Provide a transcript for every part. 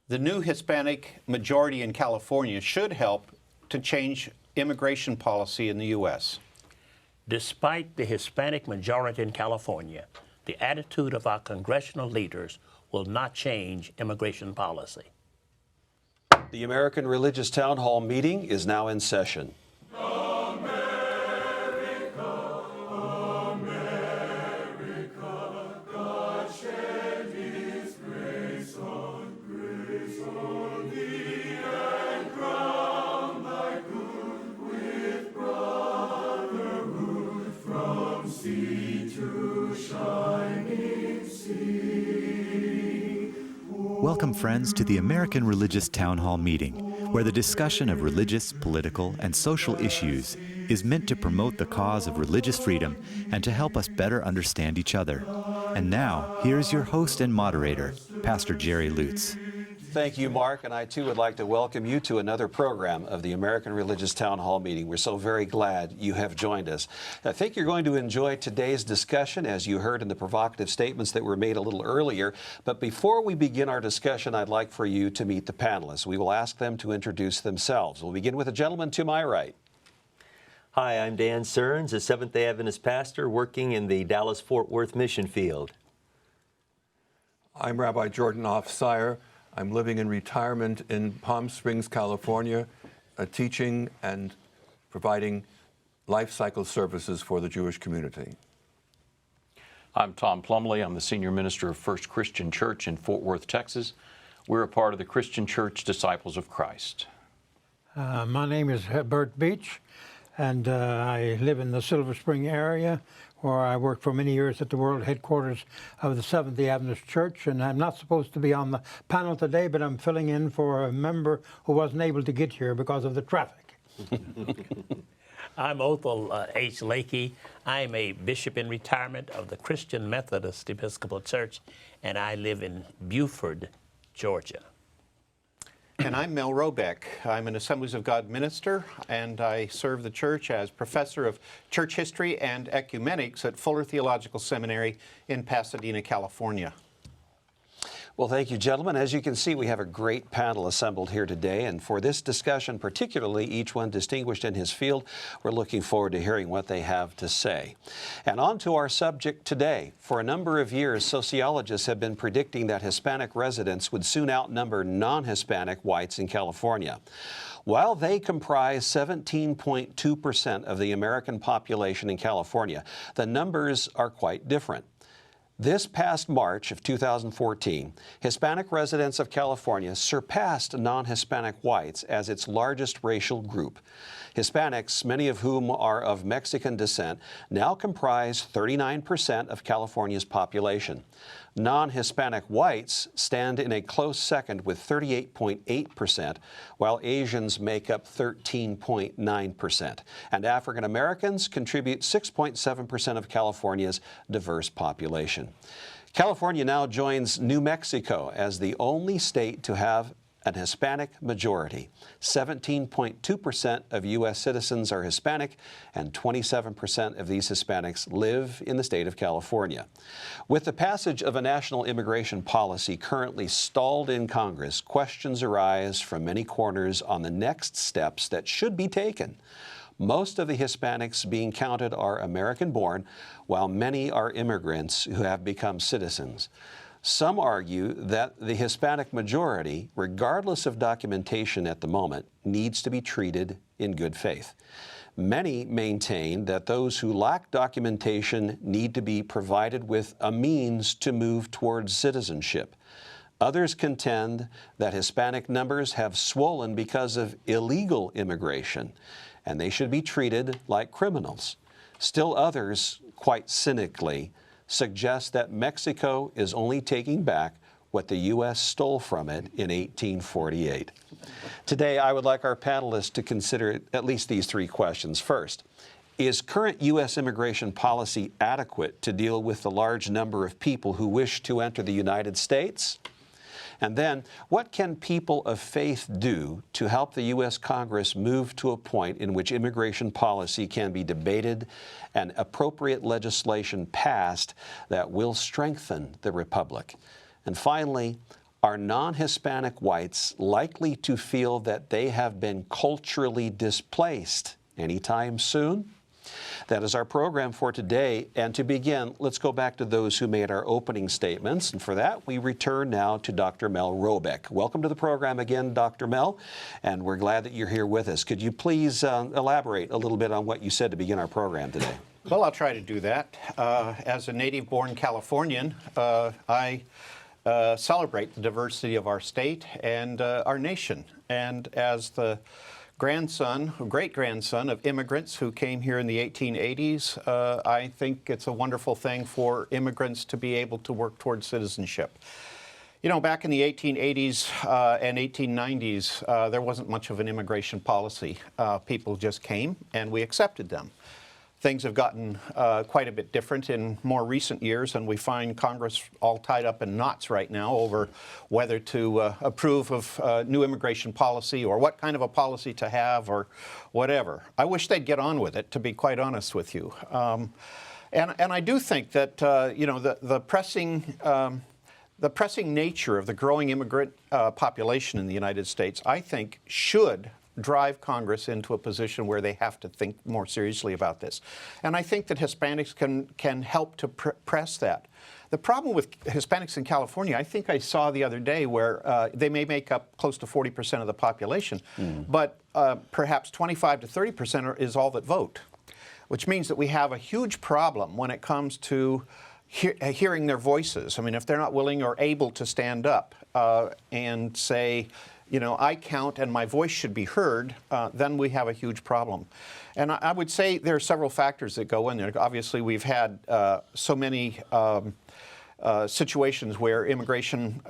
The new Hispanic majority in California should help to change immigration policy in the U.S. Despite the Hispanic majority in California, the attitude of our congressional leaders will not change immigration policy. The American Religious Town Hall meeting is now in session. Welcome, friends, to the American Religious Town Hall meeting, where the discussion of religious, political, and social issues is meant to promote the cause of religious freedom and to help us better understand each other. And now, here's your host and moderator, Pastor Jerry Lutz. Thank you, Mark, and I too would like to welcome you to another program of the American Religious Town Hall meeting. We're so very glad you have joined us. I think you're going to enjoy today's discussion, as you heard in the provocative statements that were made a little earlier. But before we begin our discussion, I'd like for you to meet the panelists. We will ask them to introduce themselves. We'll begin with a gentleman to my right. Hi, I'm Dan Stearns, a Seventh-day Adventist pastor working in the Dallas-Fort Worth mission field. I'm Rabbi Jordan Offsire. I'm living in retirement in Palm Springs, California, teaching and providing life cycle services for the Jewish community. I'm Tom Plumley. I'm the senior minister of First Christian Church in Fort Worth, Texas. We're a part of the Christian Church Disciples of Christ. My name is Bert Beach, and I live in the Silver Spring area, where I worked for many years at the world headquarters of the Seventh-day Adventist Church. And I'm not supposed to be on the panel today, but I'm filling in for a member who wasn't able to get here because of the traffic. I'm Othel H. Lakey. I'm a bishop in retirement of the Christian Methodist Episcopal Church, and I live in Buford, Georgia. And I'm Mel Robeck. I'm an Assemblies of God minister, and I serve the church as professor of church history and ecumenics at Fuller Theological Seminary in Pasadena, California. Well, thank you, gentlemen. As you can see, we have a great panel assembled here today, and for this discussion, particularly each one distinguished in his field, we're looking forward to hearing what they have to say. And on to our subject today. For a number of years, sociologists have been predicting that Hispanic residents would soon outnumber non-Hispanic whites in California. While they comprise 17.2% of the American population in California, the numbers are quite different. This past March of 2014, Hispanic residents of California surpassed non-Hispanic whites as its largest racial group. Hispanics, many of whom are of Mexican descent, now comprise 39% of California's population. Non-Hispanic whites stand in a close second with 38.8%, while Asians make up 13.9%. And African Americans contribute 6.7% of California's diverse population. California now joins New Mexico as the only state to have an Hispanic majority. 17.2% of U.S. citizens are Hispanic, and 27% of these Hispanics live in the state of California. With the passage of a national immigration policy currently stalled in Congress, questions arise from many corners on the next steps that should be taken. Most of the Hispanics being counted are American-born, while many are immigrants who have become citizens. Some argue that the Hispanic majority, regardless of documentation at the moment, needs to be treated in good faith. Many maintain that those who lack documentation need to be provided with a means to move towards citizenship. Others contend that Hispanic numbers have swollen because of illegal immigration, and they should be treated like criminals. Still others, quite cynically, suggest that Mexico is only taking back what the U.S. stole from it in 1848. Today, I would like our panelists to consider at least these three questions. First, is current U.S. immigration policy adequate to deal with the large number of people who wish to enter the United States? And then, what can people of faith do to help the U.S. Congress move to a point in which immigration policy can be debated and appropriate legislation passed that will strengthen the Republic? And finally, are non-Hispanic whites likely to feel that they have been culturally displaced anytime soon? That is our program for today. And to begin, let's go back to those who made our opening statements. And for that, we return now to Dr. Mel Robeck. Welcome to the program again, Dr. Mel, and we're glad that you're here with us. Could you please elaborate a little bit on what you said to begin our program today? Well, I'll try to do that. As a native-born Californian, I celebrate the diversity of our state and our nation. And as the great-grandson of immigrants who came here in the 1880s, I think it's a wonderful thing for immigrants to be able to work towards citizenship. You know, back in the 1880s and 1890s, there wasn't much of an immigration policy. People just came and we accepted them. Things have gotten quite a bit different in more recent years, and we find Congress all tied up in knots right now over whether to approve of new immigration policy or what kind of a policy to have or whatever. I wish they'd get on with it, to be quite honest with you. And I do think that you know, the pressing nature of the growing immigrant population in the United States, I think, should drive Congress into a position where they have to think more seriously about this. And I think that Hispanics can help to press that. The problem with Hispanics in California, I think I saw the other day where they may make up close to 40% of the population, but perhaps 25 to 30% is all that vote, which means that we have a huge problem when it comes to hearing their voices. I mean, if they're not willing or able to stand up and say, you know, I count and my voice should be heard, then we have a huge problem. And I would say there are several factors that go in there. Obviously, we've had so many situations where immigration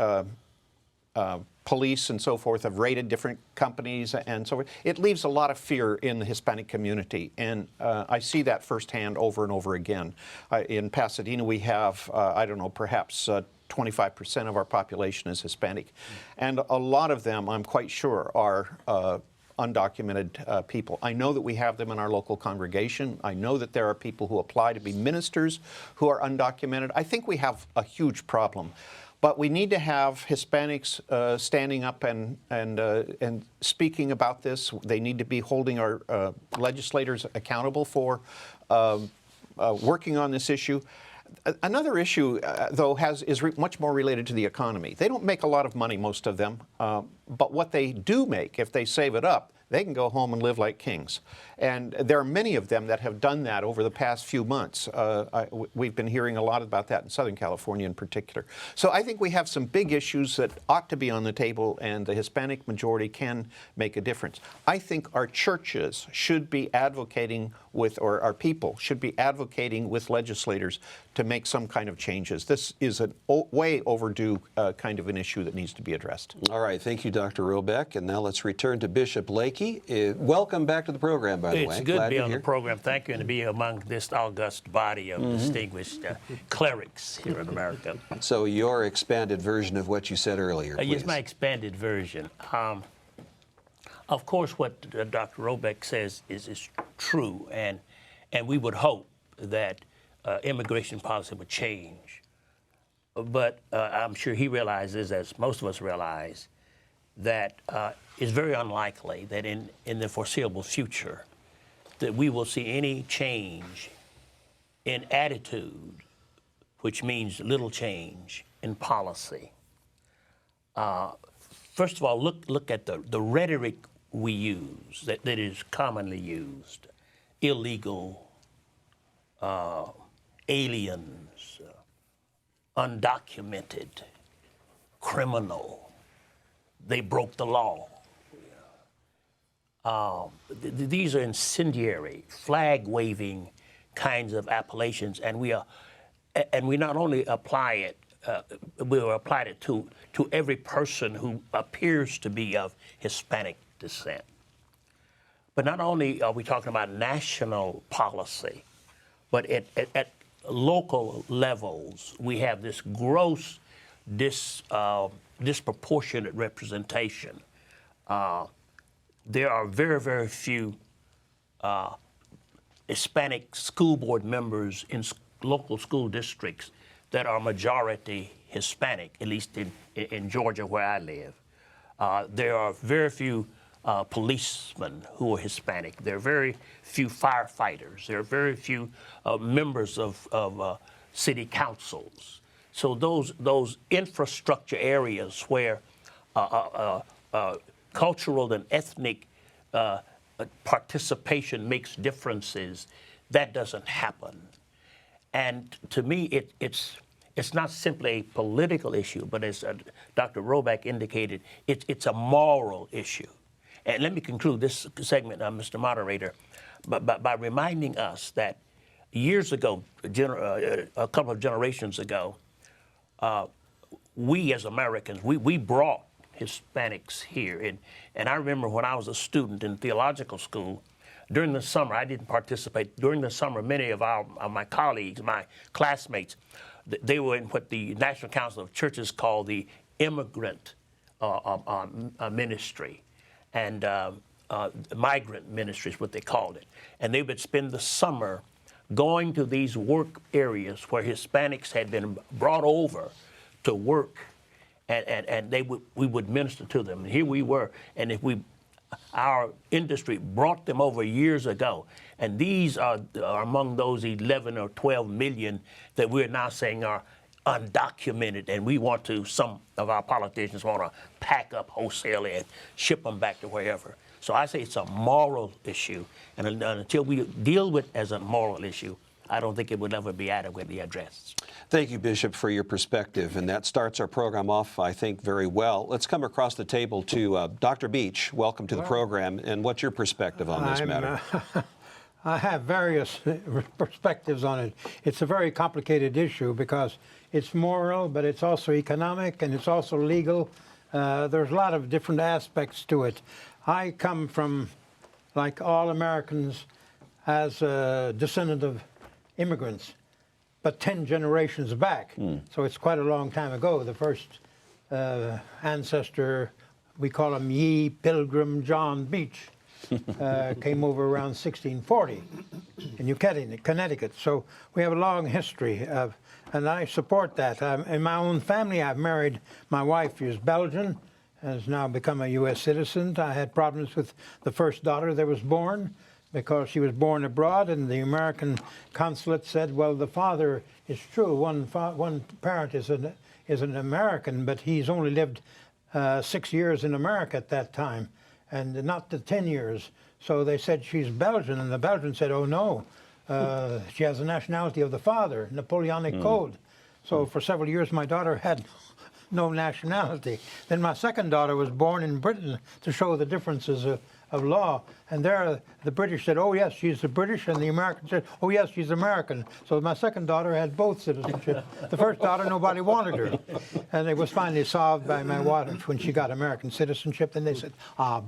police and so forth have raided different companies and so forth. It leaves a lot of fear in the Hispanic community, and I see that firsthand over and over again. In Pasadena, we have, I don't know, perhaps 25% of our population is Hispanic. And a lot of them, I'm quite sure, are undocumented people. I know that we have them in our local congregation. I know that there are people who apply to be ministers who are undocumented. I think we have a huge problem. But we need to have Hispanics standing up and speaking about this. They need to be holding our legislators accountable for working on this issue. Another issue, though, is much more related to the economy. They don't make a lot of money, most of them, but what they do make, if they save it up, they can go home and live like kings. And there are many of them that have done that over the past few months. We've been hearing a lot about that in Southern California in particular. So I think we have some big issues that ought to be on the table, and the Hispanic majority can make a difference. I think our churches should be advocating with, or our people should be advocating with legislators to make some kind of changes. This is a way overdue kind of an issue that needs to be addressed. All right, thank you, Dr. Robeck. And now let's return to Bishop Lakey. Welcome back to the program, by the way. It's good to be on the program. Thank you, and to be among this august body of distinguished clerics here in America. So your expanded version of what you said earlier, please. Yes, my expanded version. Of course, what Dr. Robeck says is true, and we would hope that immigration policy would change. But I'm sure he realizes, as most of us realize, that it's very unlikely that in the foreseeable future that we will see any change in attitude, which means little change in policy. First of all, look at the rhetoric we use, that is commonly used. Illegal, aliens, undocumented, criminal, they broke the law. These are incendiary, flag-waving kinds of appellations, and we not only apply it, we apply it to every person who appears to be of Hispanic descent. But not only are we talking about national policy, but at local levels, we have this gross disproportionate representation. There are very, very few Hispanic school board members in local school districts that are majority Hispanic, at least in Georgia where I live. There are very few policemen who are Hispanic. There are very few firefighters. There are very few members of city councils. So those infrastructure areas where cultural and ethnic participation makes differences, that doesn't happen. And to me, it's not simply a political issue, but as Dr. Roback indicated, it's a moral issue. And let me conclude this segment, Mr. Moderator, by reminding us that years ago, a couple of generations ago, we as Americans, we brought Hispanics here. And I remember when I was a student in theological school, during the summer, I didn't participate. During the summer, many of my colleagues, my classmates, they were in what the National Council of Churches called the immigrant ministry, and migrant ministry is what they called it. And they would spend the summer going to these work areas where Hispanics had been brought over to work, and we would minister to them. And here we were, and our industry brought them over years ago, and these are among those 11 or 12 million that we're now saying are undocumented, and some of our politicians want to pack up wholesale and ship them back to wherever. So I say it's a moral issue, and until we deal with it as a moral issue, I don't think it would ever be adequately addressed. Thank you, Bishop, for your perspective, and that starts our program off, I think, very well. Let's come across the table to Dr. Beach. Welcome to the program, and what's your perspective on this matter? I have various perspectives on it. It's a very complicated issue because it's moral, but it's also economic, and it's also legal. There's a lot of different aspects to it. I come from, like all Americans, as a descendant of immigrants, but 10 generations back. So it's quite a long time ago. The first ancestor, we call him Ye Pilgrim John Beach, came over around 1640 in Connecticut. So we have a long history of, and I support that. In my own family, I've married, my wife is Belgian, has now become a U.S. citizen. I had problems with the first daughter that was born, because she was born abroad, and the American consulate said, well, the father is true. One parent is an American, but he's only lived 6 years in America at that time, and not the 10 years. So they said she's Belgian, and the Belgian said, oh, no, she has the nationality of the father, Napoleonic Code. So for several years, my daughter had no nationality. Then my second daughter was born in Britain to show the differences of law, and there the British said, oh yes, she's the British, and the Americans said, oh yes, she's American. So my second daughter had both citizenship. The first daughter, nobody wanted her, and it was finally solved by my wife when she got American citizenship. Then they said,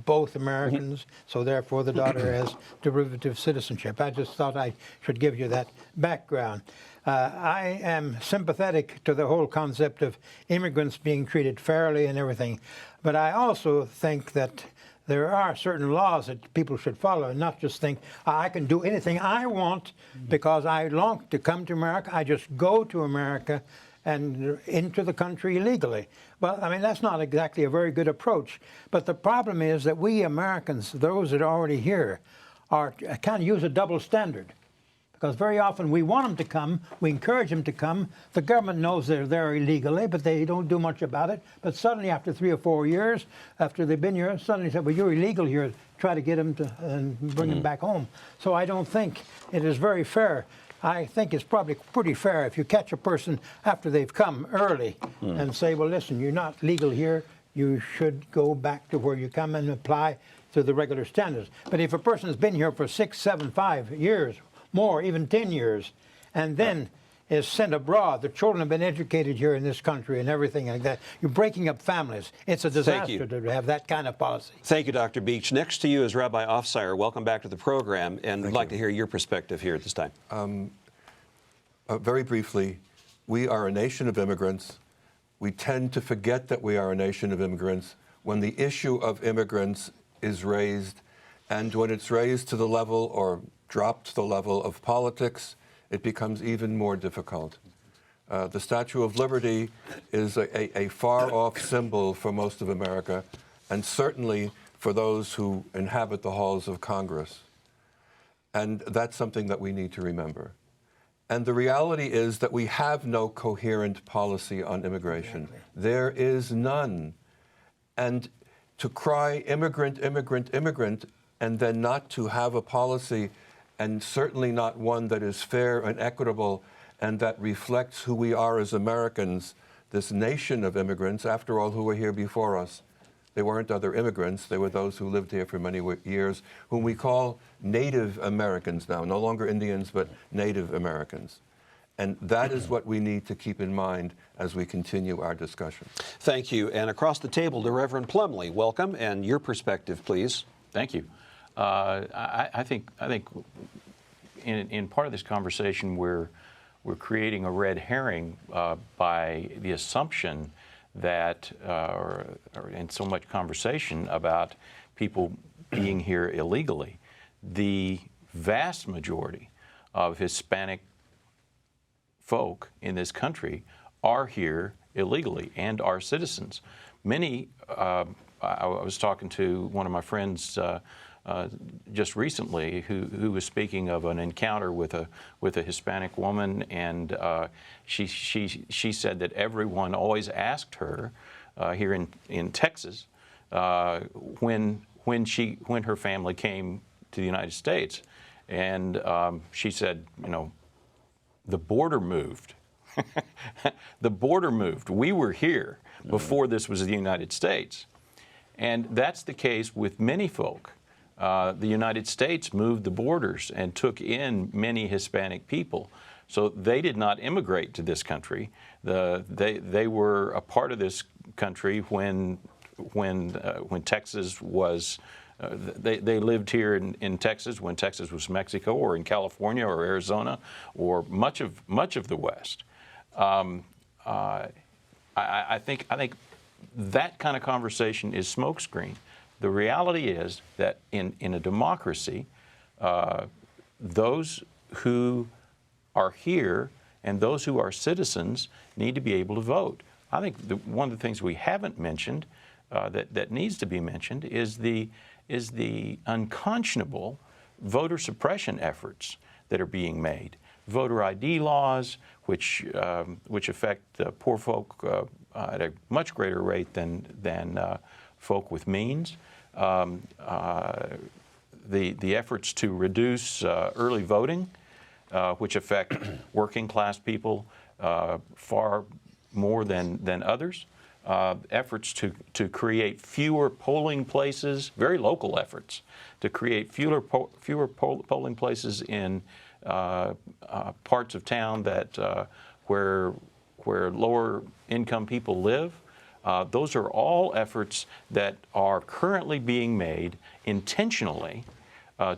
both Americans, so therefore the daughter has derivative citizenship. I just thought I should give you that background. I am sympathetic to the whole concept of immigrants being treated fairly and everything, but I also think that there are certain laws that people should follow, and not just think, I can do anything I want because I long to come to America. I just go to America and into the country illegally. Well, I mean, that's not exactly a very good approach. But the problem is that we Americans, those that are already here, kind of use a double standard. Because very often we want them to come, we encourage them to come. The government knows they're there illegally, but they don't do much about it. But suddenly, after 3 or 4 years, after they've been here, suddenly say, well, you're illegal here. Try to get them and bring them back home. So I don't think it is very fair. I think it's probably pretty fair if you catch a person after they've come early and say, well, listen, you're not legal here. You should go back to where you come and apply to the regular standards. But if a person has been here for 6, 7, 5 years, more, even 10 years, and then is sent abroad. The children have been educated here in this country and everything like that. You're breaking up families. It's a disaster to have that kind of policy. Thank you, Dr. Beach. Next to you is Rabbi Offsire. Welcome back to the program, and I'd like to hear your perspective here at this time. Very briefly, we are a nation of immigrants. We tend to forget that we are a nation of immigrants when the issue of immigrants is raised, and when it's raised to the level or dropped to the level of politics, it becomes even more difficult. The Statue of Liberty is a far-off symbol for most of America, and certainly for those who inhabit the halls of Congress. And that's something that we need to remember. And the reality is that we have no coherent policy on immigration. Exactly. There is none. And to cry immigrant, immigrant, immigrant, and then not to have a policy, and certainly not one that is fair and equitable and that reflects who we are as Americans, this nation of immigrants, after all, who were here before us. They weren't other immigrants. They were those who lived here for many years, whom we call Native Americans now, no longer Indians, but Native Americans. And that is what we need to keep in mind as we continue our discussion. Thank you. And across the table to Reverend Plumley, welcome, and your perspective, please. Thank you. I think in part of this conversation we're creating a red herring by the assumption that, or in so much conversation about people being here illegally. The vast majority of Hispanic folk in this country are here illegally and are citizens. Many, I was talking to one of my friends just recently who was speaking of an encounter with a Hispanic woman, and she said that everyone always asked her here in Texas when her family came to the United States, and she said, you know, the border moved. The border moved. We were here before this was the United States, and that's the case with many folk. The United States moved the borders and took in many Hispanic people. So they did not immigrate to this country. They were a part of this country when Texas was, they lived here in Texas when Texas was Mexico, or in California or Arizona, or much of the West. I think that kind of conversation is smokescreen. The reality is that in a democracy, those who are here and those who are citizens need to be able to vote. I think one of the things we haven't mentioned that needs to be mentioned is the unconscionable voter suppression efforts that are being made. Voter ID laws, which affect poor folk at a much greater rate than folk with means. The efforts to reduce early voting, which affect working class people far more than others. Efforts to create fewer polling places, very local efforts, to create fewer polling places in parts of town that where lower income people live. Those are all efforts that are currently being made intentionally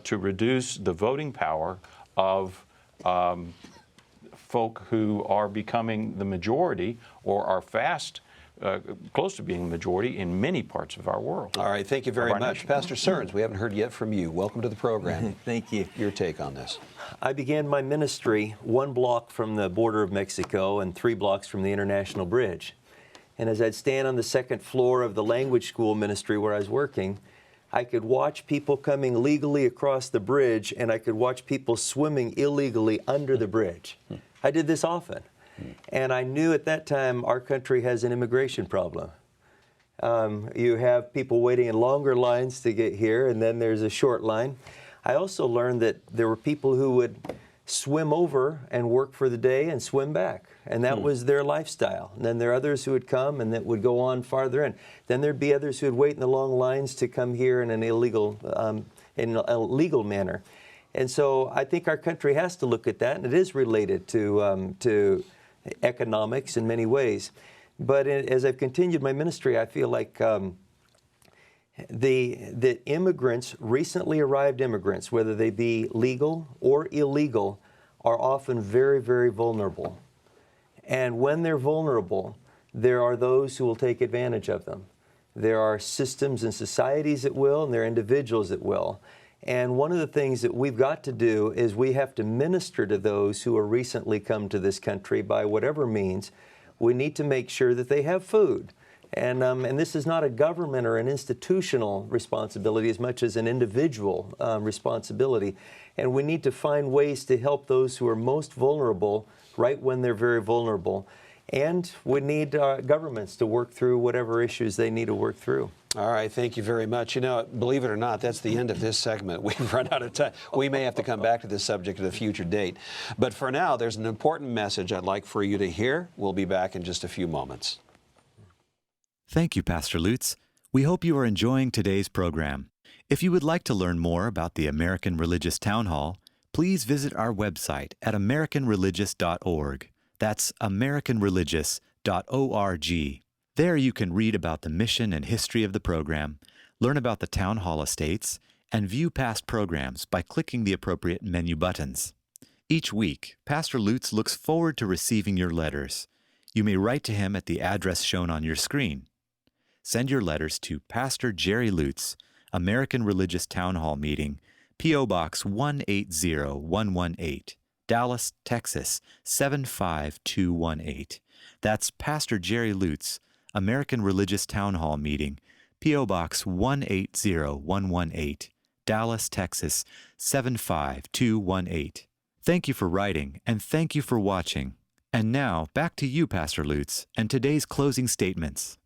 to reduce the voting power of folk who are becoming the majority or are fast close to being the majority in many parts of our world. All right, thank you very much. Nation. Pastor Stearns, we haven't heard yet from you. Welcome to the program. Thank you. Your take on this. I began my ministry 1 block from the border of Mexico and 3 blocks from the International Bridge. And as I'd stand on the 2nd floor of the language school ministry where I was working, I could watch people coming legally across the bridge, and I could watch people swimming illegally under the bridge. I did this often. And I knew at that time our country has an immigration problem. You have people waiting in longer lines to get here, and then there's a short line. I also learned that there were people who would swim over and work for the day and swim back. And that was their lifestyle. And then there are others who would come and that would go on farther in. Then there'd be others who would wait in the long lines to come here in a legal manner. And so I think our country has to look at that, and it is related to economics in many ways. But as I've continued my ministry, I feel like the immigrants, recently arrived immigrants, whether they be legal or illegal, are often very, very vulnerable. And when they're vulnerable, there are those who will take advantage of them. There are systems and societies that will, and there are individuals that will. And one of the things that we've got to do is we have to minister to those who are recently come to this country by whatever means. We need to make sure that they have food. And this is not a government or an institutional responsibility as much as an individual responsibility. And we need to find ways to help those who are most vulnerable right when they're very vulnerable. And we need governments to work through whatever issues they need to work through. All right, thank you very much. You know, believe it or not, that's the end of this segment. We've run out of time. We may have to come back to this subject at a future date. But for now, there's an important message I'd like for you to hear. We'll be back in just a few moments. Thank you, Pastor Lutz. We hope you are enjoying today's program. If you would like to learn more about the American Religious Town Hall, please visit our website at americanreligious.org. That's americanreligious.org. There you can read about the mission and history of the program, learn about the Town Hall estates, and view past programs by clicking the appropriate menu buttons. Each week, Pastor Lutz looks forward to receiving your letters. You may write to him at the address shown on your screen. Send your letters to Pastor Jerry Lutz, American Religious Town Hall Meeting, P.O. Box 180118, Dallas, Texas 75218. That's Pastor Jerry Lutz, American Religious Town Hall Meeting, P.O. Box 180118, Dallas, Texas 75218. Thank you for writing, and thank you for watching. And now, back to you, Pastor Lutz, and today's closing statements.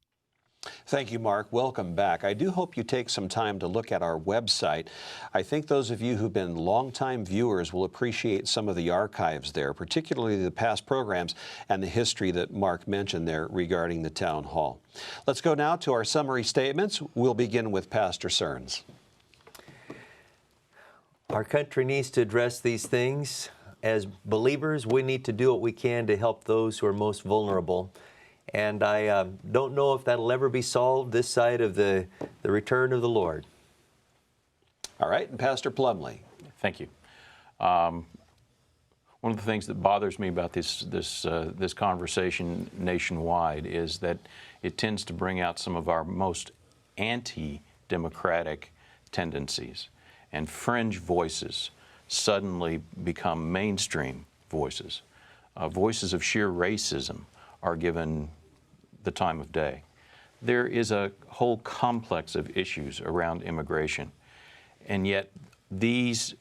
Thank you, Mark. Welcome back. I do hope you take some time to look at our website. I think those of you who've been longtime viewers will appreciate some of the archives there, particularly the past programs and the history that Mark mentioned there regarding the town hall. Let's go now to our summary statements. We'll begin with Pastor Cerns. Our country needs to address these things. As believers, we need to do what we can to help those who are most vulnerable. And I don't know if that'll ever be solved this side of the return of the Lord. All right, and Pastor Plumley. Thank you. One of the things that bothers me about this conversation nationwide is that it tends to bring out some of our most anti-democratic tendencies, and fringe voices suddenly become mainstream voices. Voices of sheer racism are given the time of day. There is a whole complex of issues around immigration, and yet these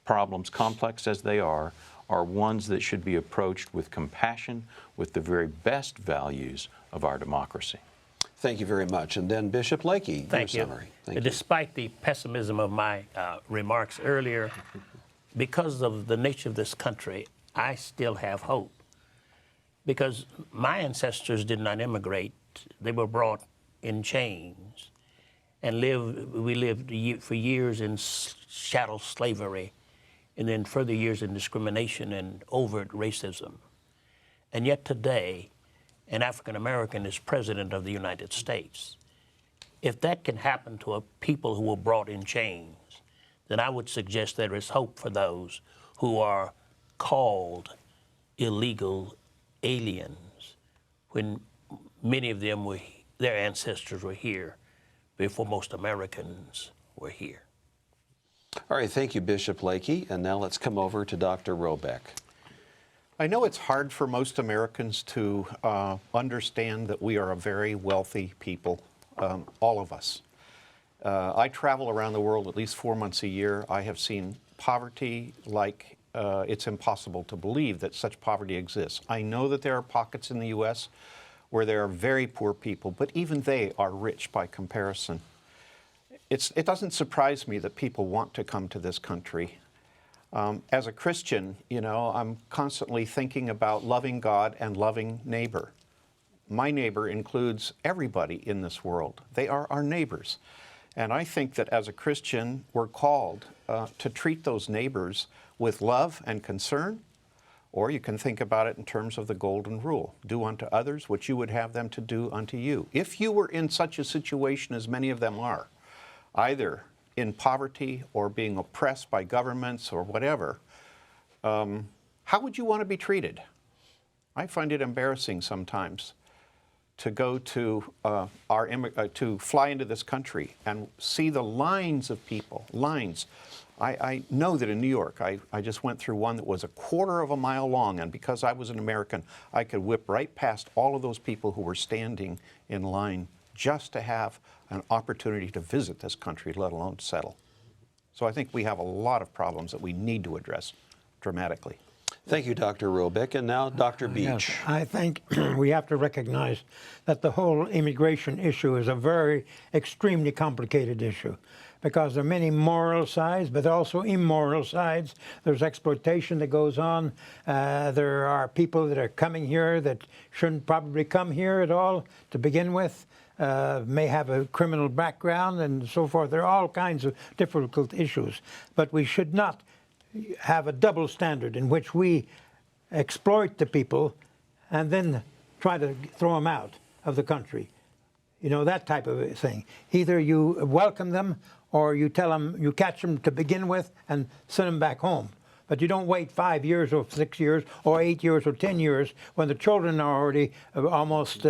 problems, complex as they are ones that should be approached with compassion, with the very best values of our democracy. Thank you very much. And then Bishop Lakey, Thank your you. summary. Thank you. Despite the pessimism of my remarks earlier, because of the nature of this country, I still have hope. Because my ancestors did not immigrate. They were brought in chains and we lived for years in chattel slavery and then further years in discrimination and overt racism. And yet today, an African American is president of the United States. If that can happen to a people who were brought in chains, then I would suggest there is hope for those who are called illegal aliens when many of them their ancestors were here before most Americans were here. All right, thank you, Bishop Lakey. And now let's come over to Dr. Robeck. I know it's hard for most Americans to understand that we are a very wealthy people, all of us. I travel around the world at least 4 months a year. I have seen poverty like it's impossible to believe that such poverty exists. I know that there are pockets in the U.S. where there are very poor people, but even they are rich by comparison. It doesn't surprise me that people want to come to this country. As a Christian, you know, I'm constantly thinking about loving God and loving neighbor. My neighbor includes everybody in this world. They are our neighbors. And I think that as a Christian, we're called to treat those neighbors with love and concern, or you can think about it in terms of the golden rule. Do unto others what you would have them to do unto you. If you were in such a situation as many of them are, either in poverty or being oppressed by governments or whatever, how would you want to be treated? I find it embarrassing sometimes to go to to fly into this country and see the lines of people, lines. I know that in New York, I just went through one that was a quarter of a mile long, and because I was an American, I could whip right past all of those people who were standing in line just to have an opportunity to visit this country, let alone settle. So I think we have a lot of problems that we need to address dramatically. Thank you, Dr. Robeck. And now, Dr. Beach. Yes, I think we have to recognize that the whole immigration issue is a very extremely complicated issue because there are many moral sides, but also immoral sides. There's exploitation that goes on. There are people that are coming here that shouldn't probably come here at all to begin with, may have a criminal background and so forth. There are all kinds of difficult issues. But we should not have a double standard in which we exploit the people and then try to throw them out of the country. You know, that type of a thing. Either you welcome them or you tell them, you catch them to begin with and send them back home. But you don't wait 5 years or 6 years or 8 years or 10 years when the children are already almost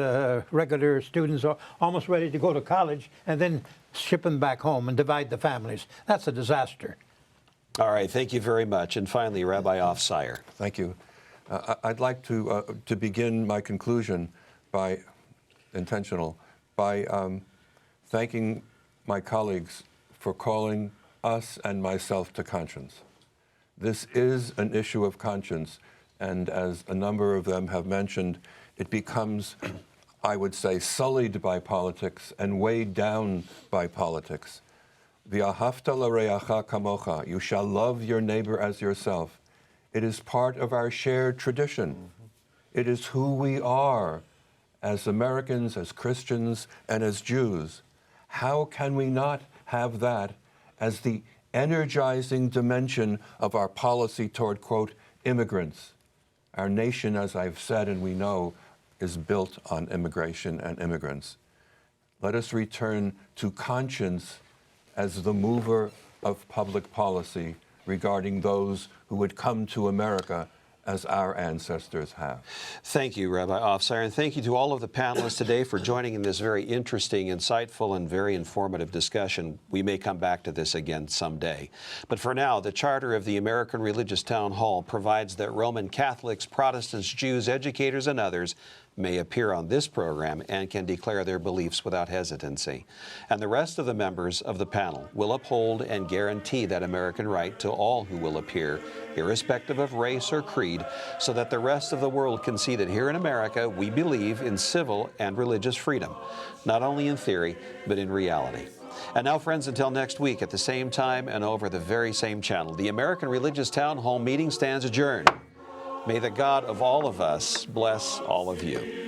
regular students, or almost ready to go to college, and then ship them back home and divide the families. That's a disaster. All right, thank you very much. And finally, Rabbi Ofsayer. Thank you. I'd like to begin my conclusion by thanking my colleagues for calling us and myself to conscience. This is an issue of conscience, and as a number of them have mentioned, it becomes, I would say, sullied by politics and weighed down by politics. V'ahavta l'reacha kamocha, you shall love your neighbor as yourself. It is part of our shared tradition. It is who we are as Americans, as Christians, and as Jews. How can we not have that as the energizing dimension of our policy toward, quote, immigrants? Our nation, as I've said and we know, is built on immigration and immigrants. Let us return to conscience as the mover of public policy regarding those who would come to America as our ancestors have. Thank you, Rabbi Ofsayer, and thank you to all of the panelists today for joining in this very interesting, insightful, and very informative discussion. We may come back to this again someday. But for now, the charter of the American Religious Town Hall provides that Roman Catholics, Protestants, Jews, educators, and others may appear on this program and can declare their beliefs without hesitancy. And the rest of the members of the panel will uphold and guarantee that American right to all who will appear, irrespective of race or creed, so that the rest of the world can see that here in America we believe in civil and religious freedom, not only in theory, but in reality. And now, friends, until next week at the same time and over the very same channel, the American Religious Town Hall meeting stands adjourned. May the God of all of us bless all of you.